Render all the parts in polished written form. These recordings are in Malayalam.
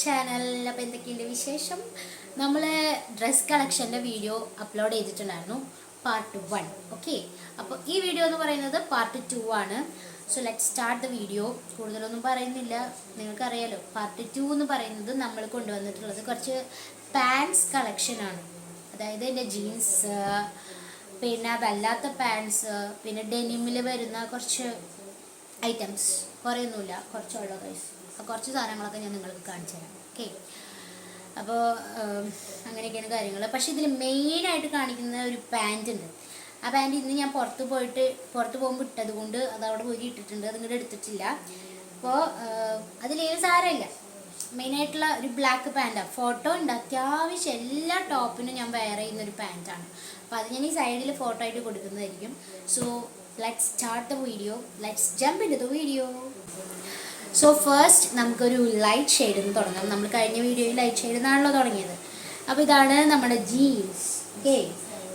ചാനൽ. അപ്പോൾ എന്തൊക്കെയുണ്ട് വിശേഷം? നമ്മൾ ഡ്രസ് കളക്ഷൻ്റെ വീഡിയോ അപ്ലോഡ് ചെയ്തിട്ടുണ്ടായിരുന്നു, പാർട്ട് 1. ഓക്കെ, അപ്പോൾ ഈ വീഡിയോ എന്ന് പറയുന്നത് പാർട്ട് 2 ആണ്. So let start the video. കൂടുതലൊന്നും പറയുന്നില്ല, നിങ്ങൾക്കറിയാലോ പാർട്ട് 2 എന്ന് പറയുന്നത് നമ്മൾ കൊണ്ടുവന്നിട്ടുള്ളത് കുറച്ച് പാൻസ് കളക്ഷനാണ്. അതായത് എൻ്റെ ജീൻസ്, പിന്നെ അതല്ലാത്ത പാൻസ്, പിന്നെ ഡെനിമിൽ വരുന്ന കുറച്ച് ഐറ്റംസ്, കുറേയൊന്നുമില്ല, കുറച്ചുള്ള ഗൈസ്. കുറച്ച് സാധനങ്ങളൊക്കെ ഞാൻ നിങ്ങൾക്ക് കാണിച്ചു തരാം. ഓക്കെ, അപ്പോൾ അങ്ങനെയൊക്കെയാണ് കാര്യങ്ങൾ. പക്ഷേ ഇതിൽ മെയിനായിട്ട് കാണിക്കുന്ന ഒരു പാൻറ് ഉണ്ട്. ആ പാൻറ് ഇന്ന് ഞാൻ പുറത്ത് പോകുമ്പോൾ ഇട്ടത് കൊണ്ട് അത് അവിടെ പോയി ഇട്ടിട്ടുണ്ട്, അതിങ്ങോട്ട് എടുത്തിട്ടില്ല. അപ്പോൾ അതിലേത് സാരമില്ല, മെയിനായിട്ടുള്ള ഒരു ബ്ലാക്ക് പാൻറ്റാണ്. ഫോട്ടോ ഉണ്ട്, അത്യാവശ്യം എല്ലാ ടോപ്പിനും ഞാൻ വെയർ ചെയ്യുന്നൊരു പാൻറ്റാണ്. അപ്പോൾ അത് ഞാൻ ഈ സൈഡിൽ ഫോട്ടോ ആയിട്ട് കൊടുക്കുന്നതായിരിക്കും. So let's start the video, let's jump into the video. So first നമുക്കൊരു ലൈറ്റ് ഷെയ്ഡിൽ നിന്ന് തുടങ്ങാം. നമ്മൾ കഴിഞ്ഞ വീഡിയോയിൽ ലൈറ്റ് ഷെയ്ഡിൽ നിന്നാണല്ലോ തുടങ്ങിയത്. അപ്പോൾ ഇതാണ് നമ്മുടെ ജീൻസ്. ഓക്കെ,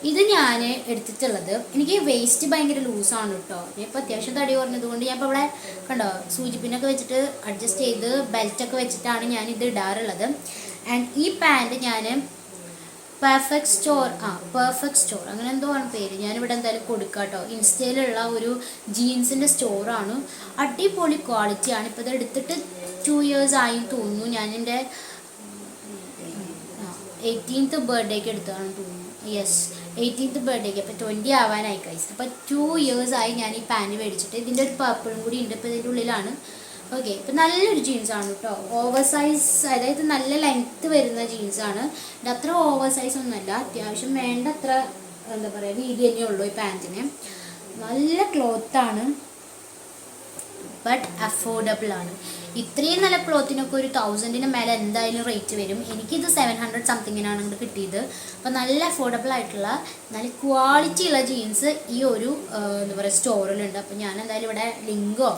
ഇത് ഞാൻ എടുത്തിട്ടുള്ളത്, എനിക്ക് വേസ്റ്റ് ഭയങ്കര ലൂസാണ് കേട്ടോ. ഇപ്പോൾ അത്യാവശ്യം തടി കുറഞ്ഞത് കൊണ്ട് ഞാൻ ഇപ്പോൾ ഇവിടെ കണ്ടോ സൂചിപ്പിനൊക്കെ വെച്ചിട്ട് അഡ്ജസ്റ്റ് ചെയ്ത് ബെൽറ്റൊക്കെ വെച്ചിട്ടാണ് ഞാൻ ഇത് ഇടാറുള്ളത്. ആൻഡ് ഈ പാൻറ് ഞാൻ പെർഫെക്റ്റ് സ്റ്റോർ അങ്ങനെ എന്തോ ആണ് പേര്, ഞാനിവിടെ എന്തായാലും കൊടുക്കാം കേട്ടോ. ഇൻസ്റ്റയിലുള്ള ഒരു ജീൻസിൻ്റെ സ്റ്റോറാണ്, അടിപൊളി ക്വാളിറ്റിയാണ്. ഇപ്പോൾ ഇത് എടുത്തിട്ട് 2 years ആയി തോന്നുന്നു. ഞാൻ എൻ്റെ 18th ബർത്ത്ഡേക്ക് എടുത്തതാണെന്ന് തോന്നുന്നു. യെസ്, 18th ബർത്ത്ഡേക്ക്. അപ്പോൾ 20 ആവാനായി കൈസ്. അപ്പോൾ 2 years ആയി ഞാൻ ഈ പാൻറ് മേടിച്ചിട്ട്. ഇതിൻ്റെ ഒരു പർപ്പിളും കൂടി ഉണ്ട്, ഇപ്പോൾ ഇതിൻ്റെ ഉള്ളിലാണ്. ഓക്കെ, ഇപ്പം നല്ലൊരു ജീൻസാണ് കേട്ടോ. ഓവർ സൈസ്, അതായത് നല്ല ലെങ്ത്ത് വരുന്ന ജീൻസാണ്. ഇത് അത്ര ഓവർ സൈസ് ഒന്നുമല്ല, അത്യാവശ്യം വേണ്ട അത്ര എന്താ പറയുക വീതി തന്നെ ഉള്ളൂ ഈ പാൻറ്റിന്. നല്ല ക്ലോത്താണ്, ബട്ട് അഫോർഡബിൾ ആണ്. ഇത്രയും നല്ല ക്ലോത്തിനൊക്കെ ഒരു 1000-ന് മേലെ എന്തായാലും റേറ്റ് വരും. എനിക്കിത് 700 സംതിങ്ങിനാണ് ഇങ്ങോട്ട് കിട്ടിയത്. അപ്പോൾ നല്ല അഫോർഡബിൾ ആയിട്ടുള്ള നല്ല ക്വാളിറ്റി ഉള്ള ജീൻസ് ഈ ഒരു എന്താ പറയുക സ്റ്റോറിലുണ്ട്. അപ്പോൾ ഞാൻ എന്തായാലും ഇവിടെ ലിങ്കോ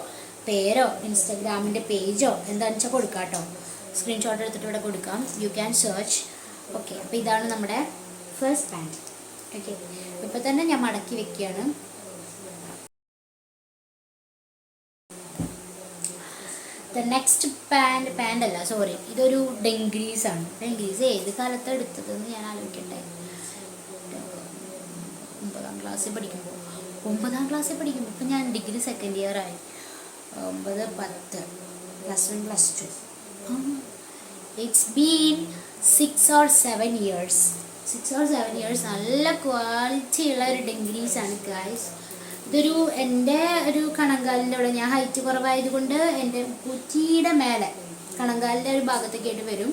പേരോ ഇൻസ്റ്റാഗ്രാമിൻ്റെ പേജോ എന്താണെന്ന് വെച്ചാൽ കൊടുക്കാം കേട്ടോ. സ്ക്രീൻഷോട്ട് എടുത്തിട്ട് ഇവിടെ കൊടുക്കാം, യു ക്യാൻ സെർച്ച്. ഓക്കെ, അപ്പോൾ ഇതാണ് നമ്മുടെ ഫസ്റ്റ് പാൻറ്. ഓക്കെ, ഇപ്പോൾ തന്നെ ഞാൻ മടക്കി വെക്കുകയാണ്. നെക്സ്റ്റ് പാൻറ് അല്ല, സോറി, ഇതൊരു ഡെങ്ക്രീസാണ്. ഡെങ്ക്രീസ് ഏത് കാലത്താണ് എടുത്തതെന്ന് ഞാൻ ആലോചിക്കട്ടെ. 9ാം ക്ലാസ്സിൽ പഠിക്കുമ്പോൾ ഇപ്പം ഞാൻ ഡിഗ്രി സെക്കൻഡ് ഇയർ ആയി. 9, 10, +1, +2. It's been 6 or 7 years. നല്ല ക്വാളിറ്റി ഉള്ള ഒരു ഡെങ്ക്രീസാണ് ഗൈസ്. ഇതൊരു എൻ്റെ ഒരു കണങ്കാലിൻ്റെ അവിടെ, ഞാൻ ഹൈറ്റ് കുറവായത് കൊണ്ട് എൻ്റെ കുറ്റിയുടെ മേലെ കണങ്കാലിൻ്റെ ഒരു ഭാഗത്തൊക്കെ ആയിട്ട് വരും.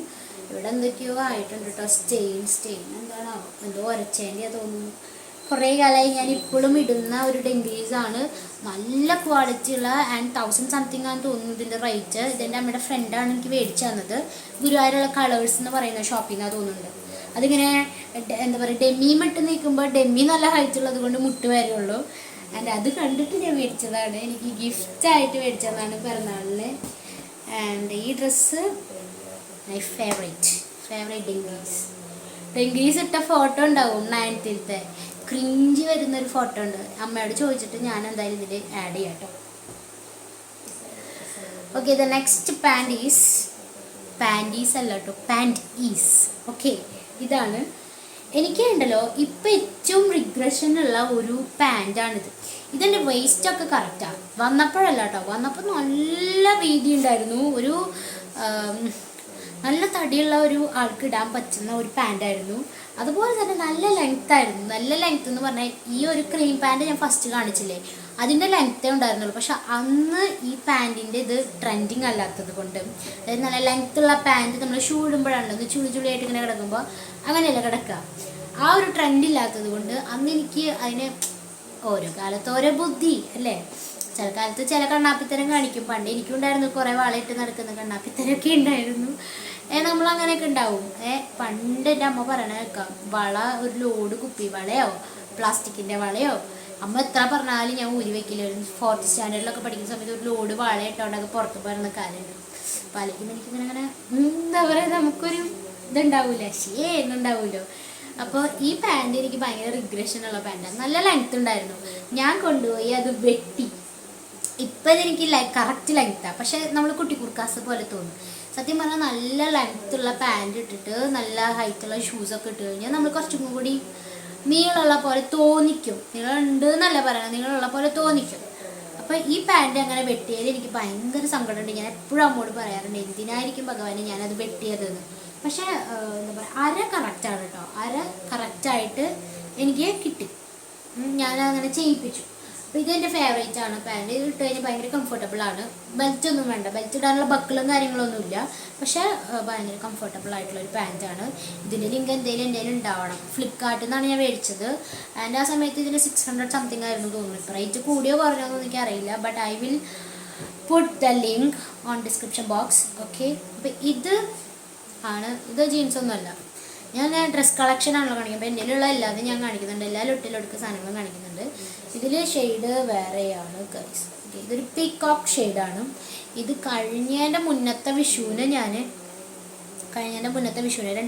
ഇവിടെ എന്തൊക്കെയോ ആയിട്ടുണ്ട് കേട്ടോ. സ്റ്റെയിൻ എന്താണോ, എന്തോ ഉരച്ചേൻ്റെ തോന്നുന്നു. കുറേ കാലമായി ഞാൻ ഇപ്പോഴും ഇടുന്ന ഒരു ഡെങ്ക്രീസാണ്. നല്ല ക്വാളിറ്റി ഉള്ള, ആൻഡ് 1000 സംതിങ് ആണെന്ന് തോന്നുന്നു ഇതിൻ്റെ റേറ്റ്. ഇതെൻ്റെ അമ്മയുടെ ഫ്രണ്ടാണ് എനിക്ക് മേടിച്ചു തന്നത്. ഗുരുവായൂരുള്ള കളേഴ്സ് എന്ന് പറയുന്ന ഷോപ്പിൽ നിന്നാണ് തോന്നുന്നുണ്ട്. അതിങ്ങനെ എന്താ പറയുക, ഡെമ്മി ഇട്ട് നിൽക്കുമ്പോൾ ഡെമ്മി നല്ല ഹൈറ്റ് ഉള്ളത് കൊണ്ട് മുട്ട് വരെയുള്ളൂ. ആൻഡ് അത് കണ്ടിട്ട് ഞാൻ മേടിച്ചതാണ്, എനിക്ക് ഗിഫ്റ്റായിട്ട് മേടിച്ചതാണ് പിറന്നാളിന്. ആൻഡ് ഈ ഡ്രസ്സ് മൈ ഫേവറേറ്റ് ഡെങ്കീസ് ഇട്ട ഫോട്ടോ ഉണ്ടാവും 9th ക്രിഞ്ച് വരുന്നൊരു ഫോട്ടോ ഉണ്ട്. അമ്മയോട് ചോദിച്ചിട്ട് ഞാൻ എന്തായാലും ഇതിൽ ആഡ് ചെയ്യാം കേട്ടോ. ഓക്കെ, ദ നെക്സ്റ്റ് പാൻറ്റീസ് അല്ല കേട്ടോ, പാൻറ് ഈസ്. ഓക്കെ, ഇതാണ് എനിക്ക് ഉണ്ടല്ലോ ഇപ്പം ഏറ്റവും റിഗ്രഷൻ ഉള്ള ഒരു പാൻറ്റാണിത്. ഇതെൻ്റെ വേസ്റ്റൊക്കെ കറക്റ്റാണ്. വന്നപ്പോഴല്ല കേട്ടോ, വന്നപ്പോൾ നല്ല വീതി ഉണ്ടായിരുന്നു. ഒരു നല്ല തടിയുള്ള ഒരു ആൾക്ക് ഇടാൻ പറ്റുന്ന ഒരു പാൻറ്റായിരുന്നു. അതുപോലെ തന്നെ നല്ല ലെങ്ത്തായിരുന്നു. നല്ല ലെങ്ത്ത് എന്ന് പറഞ്ഞാൽ ഈ ഒരു ക്രീം പാൻറ്റ് ഞാൻ ഫസ്റ്റ് കാണിച്ചില്ലേ, അതിൻ്റെ ലെങ്ത്തേ ഉണ്ടായിരുന്നുള്ളൂ. പക്ഷെ അന്ന് ഈ പാൻറ്റിൻ്റെ ഇത് ട്രെൻഡിങ് അല്ലാത്തത് കൊണ്ട്, അതായത് നല്ല ലെങ്ത്തുള്ള പാൻറ്റ് നമ്മൾ ഷൂ ഇടുമ്പോഴാണ് ചുളിയായിട്ട് ഇങ്ങനെ കിടക്കുമ്പോൾ അങ്ങനെയല്ല കിടക്കുക. ആ ഒരു ട്രെൻഡ് ഇല്ലാത്തത് കൊണ്ട് അന്ന് എനിക്ക് അതിന് ഓരോ കാലത്ത് ഓരോ ബുദ്ധി അല്ലേ. ചില കാലത്ത് ചില കണ്ണാപ്പിത്തരം കാണിക്കും. പണ്ട് എനിക്കുണ്ടായിരുന്നു കുറേ വളയിട്ട് നടക്കുന്ന കണ്ണാപ്പിത്തരമൊക്കെ ഉണ്ടായിരുന്നു. നമ്മളങ്ങനെയൊക്കെ ഉണ്ടാവും. പണ്ട് എൻ്റെ അമ്മ പറയണ കേൾക്കാം, വള ഒരു ലോഡ് കുപ്പി വളയോ പ്ലാസ്റ്റിക്കിൻ്റെ വളയോ അമ്മ എത്ര പറഞ്ഞാലും ഞാൻ ഊരി വെക്കില്ലായിരുന്നു. 4th സ്റ്റാൻഡേർഡിലൊക്കെ പഠിക്കുന്ന സമയത്ത് ഒരു ലോഡ് വള ഇട്ടോണ്ടൊക്കെ പുറത്ത് പോരുന്ന കാലമുണ്ട്. അപ്പോൾ അല്ലെങ്കിൽ എനിക്കിങ്ങനെ എന്താ പറയുക, നമുക്കൊരു ഇതുണ്ടാവില്ല, എന്നുണ്ടാവുമല്ലോ. അപ്പോൾ ഈ പാൻറ് എനിക്ക് ഭയങ്കര റിഗ്രഷനുള്ള പാൻറ്റാണ്. നല്ല ലെങ്ത്ത് ഉണ്ടായിരുന്നു. ഞാൻ കൊണ്ടുപോയി അത് വെട്ടി. ഇപ്പം ഇതെനിക്ക് കറക്റ്റ് ലെങ്ത്താണ്, പക്ഷേ നമ്മൾ കുട്ടി കുർക്കാസ് പോലെ തോന്നും. സത്യം പറഞ്ഞാൽ നല്ല ലെങ്ത്തുള്ള പാൻറ് ഇട്ടിട്ട് നല്ല ഹൈറ്റുള്ള ഷൂസൊക്കെ ഇട്ട് കഴിഞ്ഞാൽ നമ്മൾ കുറച്ചും കൂടി നീളമുള്ള പോലെ തോന്നിക്കും. നീളമുണ്ട് എന്നല്ല പറയണം, നീളമുള്ള പോലെ തോന്നിക്കും. അപ്പോൾ ഈ പാൻറ് അങ്ങനെ വെട്ടിയതിൽ എനിക്ക് ഭയങ്കര സങ്കടമുണ്ട്. ഞാൻ എപ്പോഴും അമ്മോട് പറയാറുണ്ട് എന്തിനായിരിക്കും ഭഗവാനെ ഞാനത് വെട്ടിയതെന്ന്. പക്ഷേ എന്താ പറയുക, അര കറക്റ്റാണ് കേട്ടോ. അര കറക്റ്റായിട്ട് എനിക്ക് കിട്ടി. ഞാനങ്ങനെ ചെയ്യിപ്പിച്ചു. അപ്പോൾ ഇതെൻ്റെ ഫേവറേറ്റ് ആണ് പാൻറ്. ഇത് ഇട്ട് കഴിഞ്ഞാൽ ഭയങ്കര കംഫർട്ടബിളാണ്. ബെൽറ്റ് ഒന്നും വേണ്ട, ബെൽറ്റ് ഇടാനുള്ള ബക്കിളും കാര്യങ്ങളൊന്നുമില്ല. പക്ഷേ ഭയങ്കര കംഫർട്ടബിൾ ആയിട്ടുള്ളൊരു പാൻറ്റാണ്. ഇതിൻ്റെ ലിങ്ക് എന്തെങ്കിലും ഉണ്ടാവണം. ഫ്ലിപ്കാർട്ടിൽ നിന്നാണ് ഞാൻ മേടിച്ചത്. ആൻഡ് ആ സമയത്ത് ഇതിന് 600 സംതിങ് ആയിരുന്നു തോന്നുന്നു. ഇപ്പോൾ റേറ്റ് കൂടിയോ കുറഞ്ഞോ എനിക്കറിയില്ല. But I will put the link on description box. Okay, അപ്പോൾ ഇത് ജീൻസൊന്നുമല്ല. ഞാൻ ഡ്രസ് കളക്ഷൻ ആണല്ലോ കാണിക്കുന്നത്. അപ്പോൾ എൻ്റെ എല്ലാതും ഞാൻ കാണിക്കുന്നുണ്ട്. എല്ലാ ലൊട്ടിലൊടുക്ക സാധനങ്ങളും കാണിക്കുന്നുണ്ട്. ഇതിൽ ഷെയ്ഡ് വേറെയാണ് ഗൈസ്. ഇതൊരു പീകോക്ക് ഷെയ്ഡാണ്. ഇത് കഴിഞ്ഞതിൻ്റെ മുന്നത്തെ വിഷുവിന് 2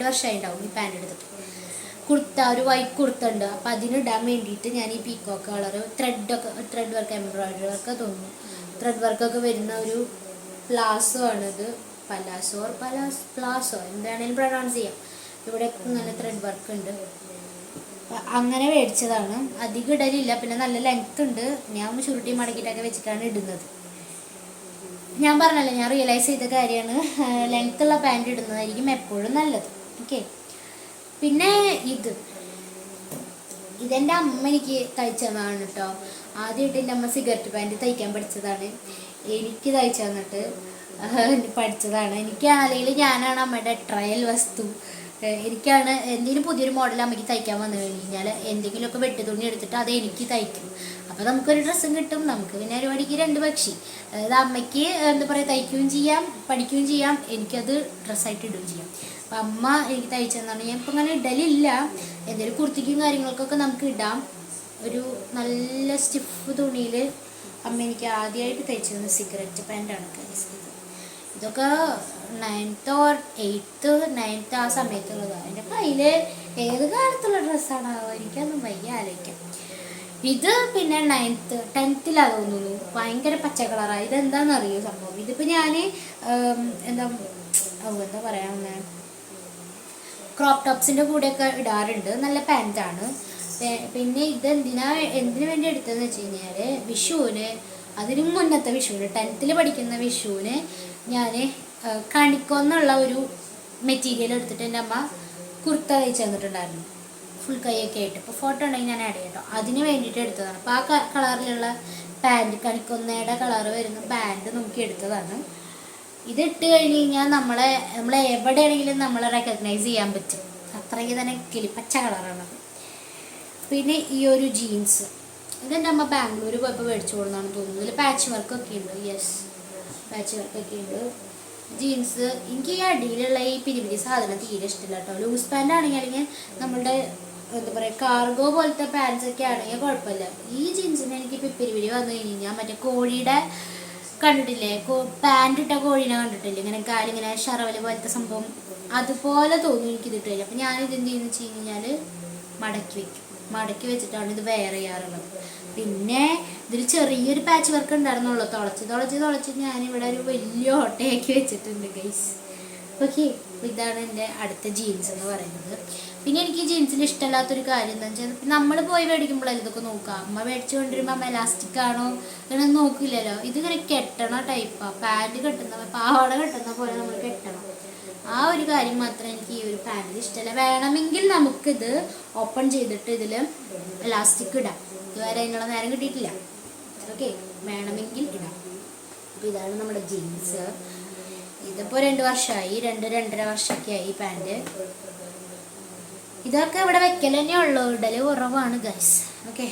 വർഷമായിട്ടുണ്ടാവും ഈ പാൻറ് എടുത്തിട്ട്. കുർത്ത, ഒരു വൈറ്റ് കുർത്ത ഉണ്ട്. അപ്പോൾ അതിനിടാൻ വേണ്ടിയിട്ട് ഞാൻ ഈ peacock colour thread work, embroidery work തോന്നുന്നു, ത്രെഡ് വർക്കൊക്കെ വരുന്ന ഒരു പ്ലാസോ ആണിത്. പ്ലാസോ എന്താണെങ്കിലും പ്രൊനൗൺസ് ചെയ്യാം. ഇവിടെ നല്ല ത്രെഡ് വർക്ക് ഉണ്ട്. അങ്ങനെ മേടിച്ചതാണ്. അധികം ഇടലില്ല, പിന്നെ നല്ല ലെങ്ത് ഉണ്ട്. ഞാൻ ചുരുട്ടി മടക്കിയിട്ടൊക്കെ വെച്ചിട്ടാണ് ഇടുന്നത്. ഞാൻ പറഞ്ഞല്ലോ, ഞാൻ റിയലൈസ് ചെയ്ത കാര്യമാണ്, ലെങ്ത്തുള്ള പാൻറ് ഇടുന്നതായിരിക്കും എപ്പോഴും നല്ലത്. ഓക്കെ, പിന്നെ ഇതെൻ്റെ അമ്മ എനിക്ക് തയ്ച്ചതാണ് കേട്ടോ. ആദ്യമായിട്ട് എൻ്റെ അമ്മ സിഗരറ്റ് പാൻറ് തയ്ക്കാൻ പഠിച്ചതാണ്. എനിക്ക് തയ്ച്ചു തന്നിട്ട് പഠിച്ചതാണ്. എനിക്ക് അല്ലെങ്കിൽ ഞാനാണ് അമ്മയുടെ ട്രയൽ വസ്തു. എനിക്കാണ് എന്തെങ്കിലും പുതിയൊരു മോഡൽ അമ്മയ്ക്ക് തയ്ക്കാൻ വന്നു കഴിഞ്ഞാൽ എന്തെങ്കിലുമൊക്കെ വെട്ടി തുണി എടുത്തിട്ട് അത് എനിക്ക് തയ്ക്കും. അപ്പോൾ നമുക്കൊരു ഡ്രസ്സും കിട്ടും. നമുക്ക് പിന്നെ ഒരു പടിക്ക് 2 പക്ഷി. അതായത് അമ്മയ്ക്ക് എന്താ പറയുക, തയ്ക്കുകയും ചെയ്യാം, പഠിക്കുകയും ചെയ്യാം, എനിക്കത് ഡ്രസ്സായിട്ട് ഇടുകയും ചെയ്യാം. അപ്പം അമ്മ എനിക്ക് തയ്ച്ചതെന്നാണ്. ഞാൻ ഇപ്പം അങ്ങനെ ഇടലില്ല. എന്തെങ്കിലും കുർത്തിക്കും കാര്യങ്ങൾക്കൊക്കെ നമുക്ക് ഇടാം. ഒരു നല്ല സ്റ്റിഫ് തുണിയിൽ അമ്മ എനിക്ക് ആദ്യമായിട്ട് തയ്ച്ചത് സിഗരറ്റ് പാൻറ്റാണ് ഗൈസ്. ഇതൊക്കെ 9th or 8th 9th ആ സമയത്തുള്ളതാണ്. എൻ്റെ കയ്യിൽ ഏത് കാലത്തുള്ള ഡ്രസ്സാണ് എനിക്കൊന്നും വയ്യ ആലോചിക്കാം. ഇത് പിന്നെ 9th 10th തോന്നുന്നു. ഭയങ്കര പച്ച കളറാണ്. ഇതെന്താണെന്നറിയോ സംഭവം? ഇതിപ്പോൾ ഞാൻ എന്താ പറയാ, ക്രോപ്പ് ടോപ്സിൻ്റെ കൂടെയൊക്കെ ഇടാറുണ്ട്. നല്ല പാൻറ്റാണ്. പിന്നെ എന്തിനു വേണ്ടി എടുത്തതെന്ന് വെച്ച് കഴിഞ്ഞാൽ വിഷുവിന്, അതിന് മുന്നത്തെ വിഷുവിന് 10th പഠിക്കുന്ന വിഷുവിന് ഞാൻ കണിക്കൊന്നുള്ള ഒരു മെറ്റീരിയൽ എടുത്തിട്ട് എൻ്റെ അമ്മ കുർത്ത തയ്ച്ച് തന്നിട്ടുണ്ടായിരുന്നു, ഫുൾ കൈയൊക്കെ ആയിട്ട്. ഇപ്പോൾ ഫോട്ടോ ഉണ്ടെങ്കിൽ ഞാൻ ആഡ് ചെയ്യാം കേട്ടോ. അതിന് വേണ്ടിയിട്ട് എടുത്തതാണ്. അപ്പോൾ ആ കളറിലുള്ള പാൻറ്, കണിക്കൊന്നയുടെ കളറ് വരുന്ന പാൻറ് നോക്കി എടുത്തതാണ്. ഇതിട്ട് കഴിഞ്ഞ് കഴിഞ്ഞാൽ നമ്മളെ എവിടെയാണെങ്കിലും നമ്മളെ റെക്കഗ്നൈസ് ചെയ്യാൻ പറ്റും. അത്രയ്ക്ക് തന്നെ കിളിപ്പച്ച കളറാണത്. പിന്നെ ഈ ഒരു ജീൻസ്, ഇതെൻ്റെ അമ്മ ബാംഗ്ലൂർ പോയപ്പോൾ മേടിച്ചു കൊടുന്നാണ് തോന്നുന്നു. ഇതിൽ പാച്ച് വർക്കൊക്കെ ഉണ്ട്. യെസ്, പാച്ച് വർക്കൊക്കെ ഉണ്ട്. ജീൻസ് എനിക്ക് ഈ അടിയിലുള്ള ഈ പിരിപിരി സാധനം തീരെ ഇഷ്ടമില്ല കേട്ടോ. ലൂസ് പാൻ്റ് ആണെങ്കിൽ, അല്ലെങ്കിൽ നമ്മളുടെ എന്താ പറയുക കാർഗോ പോലത്തെ പാൻസ് ഒക്കെ ആണെങ്കിൽ കുഴപ്പമില്ല. ഈ ജീൻസിന് എനിക്ക് പിരിപിരി വന്നു കഴിഞ്ഞാൽ മറ്റേ കോഴിയുടെ കണ്ടിട്ടില്ലേ, പാൻറ് ഇട്ട കോഴീനെ കണ്ടിട്ടില്ലേ, ഇങ്ങനെ കാലിങ്ങനെ ഷറവല് പോലത്തെ സംഭവം, അതുപോലെ തോന്നി എനിക്കിതിട്ട് കഴിഞ്ഞാൽ. അപ്പം ഞാനിത് എന്ത് ചെയ്യുന്നു വെച്ച് കഴിഞ്ഞാൽ മടക്കി വെച്ചിട്ടാണ് ഇത് വെയർ ചെയ്യാറുള്ളത്. പിന്നെ ഇതിൽ ചെറിയൊരു പാച്ച് വർക്ക് ഉണ്ടായിരുന്നുള്ളൂ. തുളച്ച് ഞാനിവിടെ ഒരു വലിയ ഓട്ടയാക്കി വെച്ചിട്ടുണ്ട് ഗൈസ്. ഓക്കെ, ഇതാണ് എൻ്റെ അടുത്ത ജീൻസ് എന്ന് പറയുന്നത്. പിന്നെ എനിക്ക് ജീൻസിൽ ഇഷ്ടമില്ലാത്തൊരു കാര്യം എന്താണെന്ന് വെച്ചാൽ, നമ്മൾ പോയി മേടിക്കുമ്പോഴല്ലേ ഇതൊക്കെ നോക്കുക. അമ്മ മേടിച്ചു കൊണ്ടിരുമ്പോൾ അമ്മ എലാസ്റ്റിക് ആണോ അങ്ങനെ നോക്കില്ലല്ലോ. ഇതിങ്ങനെ കെട്ടണ ടൈപ്പാണ്. പാൻറ് കെട്ടുന്ന, പാവാട കെട്ടുന്ന പോലെ നമ്മൾ കെട്ടണം. ആ ഒരു കാര്യം മാത്രമേ എനിക്ക് ഈ ഒരു പാൻറ്റിൽ ഇഷ്ടമല്ല. വേണമെങ്കിൽ നമുക്കിത് ഓപ്പൺ ചെയ്തിട്ട് ഇതിൽ എലാസ്റ്റിക് ഇടാം. ഇതുവരെ അതിനുള്ള നേരം കിട്ടിയിട്ടില്ല. ഓക്കെ, വേണമെങ്കിൽ ഇടാം. അപ്പോൾ ഇതാണ് നമ്മുടെ ജീൻസ്. ഇതിപ്പോൾ 2 വർഷമായി, 2-2.5 വർഷമൊക്കെ ആയി ഈ പാൻറ്. ഇതൊക്കെ ഇവിടെ വെക്കൽ തന്നെ ഉള്ളൂ, ഇടൽ കുറവാണ് ഗൈസ്. ഓക്കെ,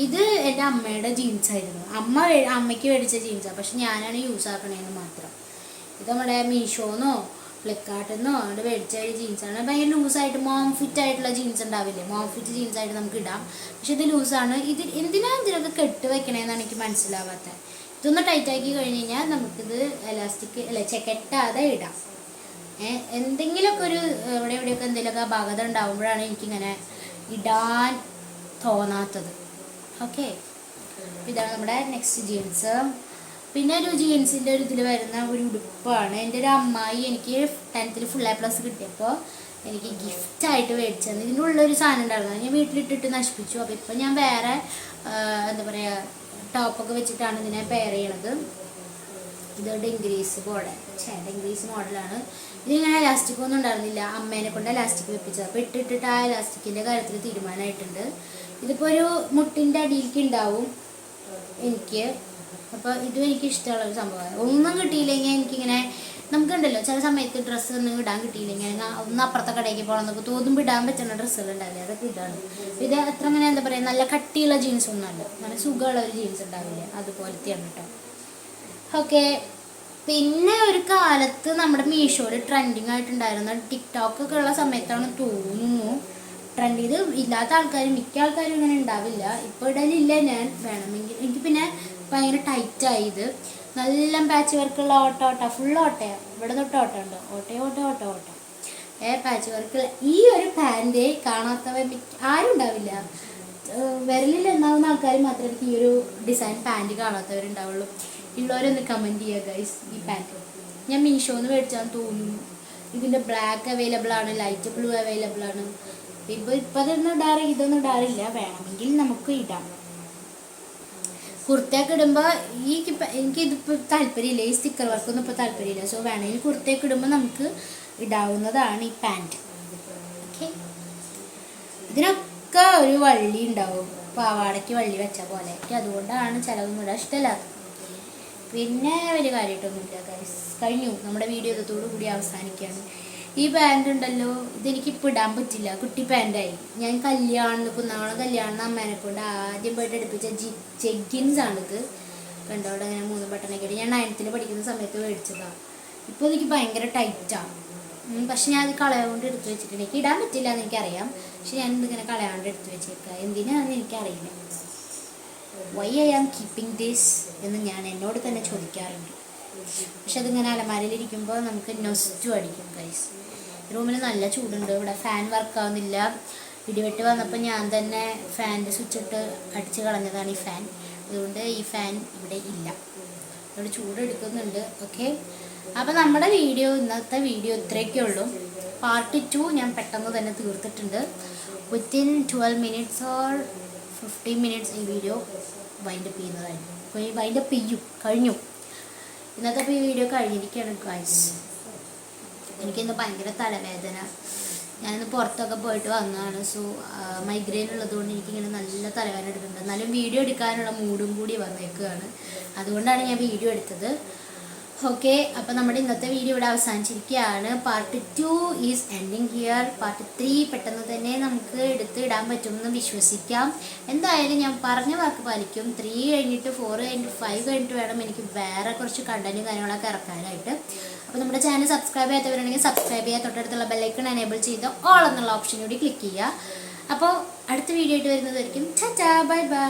ഇത് എൻ്റെ അമ്മയുടെ ജീൻസായിരുന്നു. അമ്മയ്ക്ക് മേടിച്ച ജീൻസാണ്, പക്ഷെ ഞാനാണ് യൂസ് ആക്കണേന്ന് മാത്രം. ഇത് നമ്മുടെ മീഷോന്നോ ഫ്ലിപ്കാർട്ടിൽ നിന്നോ അവിടെ മേടിച്ച ജീൻസാണ്. ഭയങ്കര ലൂസായിട്ട് മോം ഫിറ്റ് ആയിട്ടുള്ള ജീൻസ് ഉണ്ടാവില്ലേ, മോം ഫിറ്റ് ജീൻസായിട്ട് നമുക്ക് ഇടാം. പക്ഷെ ഇത് ലൂസാണ്. എന്തിനൊക്കെ കെട്ട് വെക്കണേന്നാണ് എനിക്ക് മനസ്സിലാവാത്തത്. ഇതൊന്ന് ടൈറ്റാക്കി കഴിഞ്ഞ് കഴിഞ്ഞാൽ നമുക്കിത് എലാസ്റ്റിക് കെട്ടാതെ ഇടാം. എന്തെങ്കിലുമൊക്കെ ഒരു എവിടെയൊക്കെ എന്തെങ്കിലുമൊക്കെ അപാകത ഉണ്ടാകുമ്പോഴാണ് എനിക്കിങ്ങനെ ഇടാൻ തോന്നാത്തത്. ഓക്കെ, ഇതാണ് നമ്മുടെ നെക്സ്റ്റ് ജീൻസ്. പിന്നെ ഒരു ജീൻസിൻ്റെ ഒരു ഇതിൽ വരുന്ന ഒരു ഉടുപ്പാണ്. എൻ്റെ ഒരു അമ്മായി എനിക്ക് 10th ഫുൾ A+ കിട്ടിയപ്പോൾ എനിക്ക് ഗിഫ്റ്റായിട്ട് മേടിച്ചത്. ഇതിൻ്റെ ഉള്ളൊരു സാധനം ഉണ്ടായിരുന്നു, ഞാൻ വീട്ടിലിട്ടിട്ട് നശിപ്പിച്ചു. അപ്പോൾ ഇപ്പം ഞാൻ വേറെ എന്താ പറയുക ടോപ്പൊക്കെ വെച്ചിട്ടാണ് ഇതിനെ പെയർ ചെയ്യണത്. ഇത് ഡെങ്ക്രീസ് മോഡലാണ്. ഇതിങ്ങനെ എലാസ്റ്റിക് ഒന്നും ഉണ്ടായിരുന്നില്ല, അമ്മേനെ കൊണ്ട് എലാസ്റ്റിക് വെപ്പിച്ചത്. അപ്പോൾ ഇട്ടിട്ട് ആ എലാസ്റ്റിക്കിൻ്റെ കാര്യത്തിൽ തീരുമാനമായിട്ടുണ്ട്. ഇതിപ്പോൾ ഒരു മുട്ടിൻ്റെ അടിയിലേക്ക് ഉണ്ടാവും എനിക്ക്. അപ്പോൾ ഇതും എനിക്ക് ഇഷ്ടമുള്ളൊരു സംഭവമാണ്. ഒന്നും കിട്ടിയില്ലെങ്കിൽ എനിക്കിങ്ങനെ നമുക്കുണ്ടല്ലോ ചില സമയത്ത് ഡ്രസ്സ് ഒന്നും ഇടാൻ കിട്ടിയില്ലെങ്കിൽ ഒന്ന് അപ്പുറത്തെ കടയ്ക്ക് പോകണം എന്നൊക്കെ തോന്നുമ്പോൾ ഇടാൻ പറ്റുന്ന ഡ്രസ്സുകൾ ഉണ്ടാവില്ലേ, അതൊക്കെ ഇതാണ്. ഇത് അത്ര അങ്ങനെ എന്താ പറയുക നല്ല കട്ടിയുള്ള ജീൻസ് ഒന്നുമല്ല, നല്ല സുഖമുള്ള ഒരു ജീൻസ് ഉണ്ടാവില്ലേ, അതുപോലത്തെയാണ് കേട്ടോ. ഓക്കെ. പിന്നെ ഒരു കാലത്ത് നമ്മുടെ മീഷോയിൽ ട്രെൻഡിങ് ആയിട്ടുണ്ടായിരുന്ന ടിക്ടോക്കൊക്കെ ഉള്ള സമയത്താണ് തോന്നുന്നു ട്രെൻഡ്. ഇത് ഇല്ലാത്ത മിക്ക ആൾക്കാരും ഇങ്ങനെ ഉണ്ടാവില്ല. ഇപ്പോൾ ഇടലില്ല ഞാൻ, വേണമെങ്കിൽ. എനിക്ക് പിന്നെ ഭയങ്കര ടൈറ്റായി ഇത്. നല്ല പാച്ച് വർക്കുള്ള ഓട്ട ഫുൾ ഓട്ടയാണ്. ഇവിടെ തൊട്ട് ഓട്ട ഉണ്ടോ, ഓട്ട പാച്ച് വർക്കുള്ള ഈ ഒരു പാൻറ് കാണാത്തവർ ആരും ഉണ്ടാവില്ല. വിരലിൽ ഉണ്ടാവുന്ന ആൾക്കാർ മാത്രമേ ഈ ഒരു ഡിസൈൻ പാൻറ് കാണാത്തവരുണ്ടാവുള്ളൂ. ഉള്ളവരൊന്ന് കമൻറ്റ് ചെയ്യുക ഗൈസ്. ഈ പാൻറ് ഞാൻ മീഷോന്ന് മേടിച്ചാന്ന് തോന്നുന്നു. ഇതിൻ്റെ ബ്ലാക്ക് അവൈലബിൾ ആണ്, ലൈറ്റ് ബ്ലൂ അവൈലബിൾ ആണ്. ഇപ്പം ഇതൊന്നും ഇടാറില്ല, വേണമെങ്കിൽ നമുക്ക് ഇടാം. കുർത്തയൊക്കെ ഇടുമ്പോൾ എനിക്കിതിപ്പോൾ താല്പര്യമില്ല, ഈ സ്റ്റിക്കർ വർക്കൊന്നും ഇപ്പോൾ താല്പര്യമില്ല. സോ വേണമെങ്കിൽ കുർത്തയൊക്കെ ഇടുമ്പോൾ നമുക്ക് ഇടാവുന്നതാണ് ഈ പാൻറ്. ഓക്കെ. ഇതിനൊക്കെ ഒരു വള്ളി ഉണ്ടാവും, പാവാടയ്ക്ക് വള്ളി വെച്ച പോലെ. എനിക്ക് അതുകൊണ്ടാണ് ചിലവൊന്നും ഇടാൻ ഇഷ്ടമല്ലാത്തത്. പിന്നെ വലിയ കാര്യമായിട്ടൊന്നുമില്ല ഗൈസ്. കഴിഞ്ഞു നമ്മുടെ വീഡിയോ ഇതോടു കൂടി അവസാനിക്കുകയാണ്. ഈ പാൻറ് ഉണ്ടല്ലോ, ഇതെനിക്കിപ്പോൾ ഇടാൻ പറ്റില്ല, കുട്ടി പാൻറ്റായി. ഞാൻ കുന്നാവളം കല്യാണം അമ്മേനെ കൊണ്ട് ആദ്യം പോയിട്ട് എടുപ്പിച്ച ജെഗിൻസ് ആണിത്. കണ്ടോ അവിടെ അങ്ങനെ 3 ബട്ടണൊക്കെ ഇട്ട് ഞാൻ 9th പഠിക്കുന്ന സമയത്ത് മേടിച്ചതാണ്. ഇപ്പോൾ എനിക്ക് ഭയങ്കര ടൈറ്റാണ്. പക്ഷെ ഞാൻ അത് കളയാണ്ട് എടുത്ത് വെച്ചിട്ടുണ്ട്. എനിക്ക് ഇടാൻ പറ്റില്ല എന്ന് എനിക്കറിയാം, പക്ഷെ ഞാൻ ഇതിങ്ങനെ കളയാണ്ട് എടുത്ത് വെച്ചേക്കുക. എന്തിനാണെന്ന് എനിക്കറിയില്ല. Why I am keeping this എന്ന് ഞാൻ എന്നോട് തന്നെ ചോദിക്കാറുണ്ട്. പക്ഷെ അതിങ്ങനെ അലമാരയിലിരിക്കുമ്പോൾ നമുക്ക് നൊസ്റ്റു അടിക്കും ഗൈസ്. റൂമിൽ നല്ല ചൂടുണ്ട്, ഇവിടെ ഫാൻ വർക്കാവുന്നില്ല. ഇടിവെട്ട് വന്നപ്പോൾ ഞാൻ തന്നെ ഫാനിൻ്റെ സ്വിച്ച് ഇട്ട് അടിച്ച് കളഞ്ഞതാണ് ഈ ഫാൻ. അതുകൊണ്ട് ഈ ഫാൻ ഇവിടെ ഇല്ല, ഇവിടെ ചൂടെടുക്കുന്നുണ്ട്. ഓക്കെ. അപ്പോൾ നമ്മുടെ ഇന്നത്തെ വീഡിയോ ഇത്രയൊക്കെ ഉള്ളൂ. പാർട്ട് 2 ഞാൻ പെട്ടെന്ന് തന്നെ തീർത്തിട്ടുണ്ട്. വിത്തിൻ 12 minutes ഓർ 15 minutes ഈ വീഡിയോ വൈൻഡപ്പ് ചെയ്യുന്നതായിരുന്നു. വൈൻഡപ്പ് കഴിഞ്ഞു. ഇന്നത്തെ ഈ വീഡിയോ കഴിഞ്ഞിരിക്കുകയാണ് ഗൈസ്. എനിക്കിന്ന് ഭയങ്കര തലവേദന. ഞാനിന്ന് പുറത്തൊക്കെ പോയിട്ട് വന്നതാണ്. സോ മൈഗ്രെയിൻ ഉള്ളതുകൊണ്ട് എനിക്കിങ്ങനെ നല്ല തലവേദന എടുക്കുന്നുണ്ട്. എന്നാലും വീഡിയോ എടുക്കാനുള്ള മൂഡും കൂടി വന്നേക്കുകയാണ്. അതുകൊണ്ടാണ് ഞാൻ വീഡിയോ എടുത്തത്. ഓക്കെ. അപ്പോൾ നമ്മുടെ ഇന്നത്തെ വീഡിയോ ഇവിടെ അവസാനിച്ചിരിക്കുകയാണ്. Part 2 is ending here. Part 3 പെട്ടെന്ന് തന്നെ നമുക്ക് ഇടാൻ പറ്റുമെന്ന് വിശ്വസിക്കാം. എന്തായാലും ഞാൻ പറഞ്ഞ വാക്ക് പാലിക്കും. 3 കഴിഞ്ഞിട്ട് 4 കഴിഞ്ഞിട്ട് 5 കഴിഞ്ഞിട്ട് വേണം എനിക്ക് വേറെ കുറച്ച് കണ്ടന്റും കാര്യങ്ങളൊക്കെ ഇറക്കാനായിട്ട്. അപ്പോൾ നമ്മുടെ ചാനൽ സബ്സ്ക്രൈബ് ചെയ്യാത്തവരുണ്ടെങ്കിൽ സബ്സ്ക്രൈബ് ചെയ്യുക. തൊട്ടടുത്തുള്ള ബെല്ലൈക്കൺ എനേബിൾ ചെയ്ത് ഓൾ എന്നുള്ള ഓപ്ഷൻ കൂടി ക്ലിക്ക് ചെയ്യുക. അപ്പോൾ അടുത്ത വീഡിയോ ആയിട്ട് വരുന്നതായിരിക്കും. Tata, bye bye.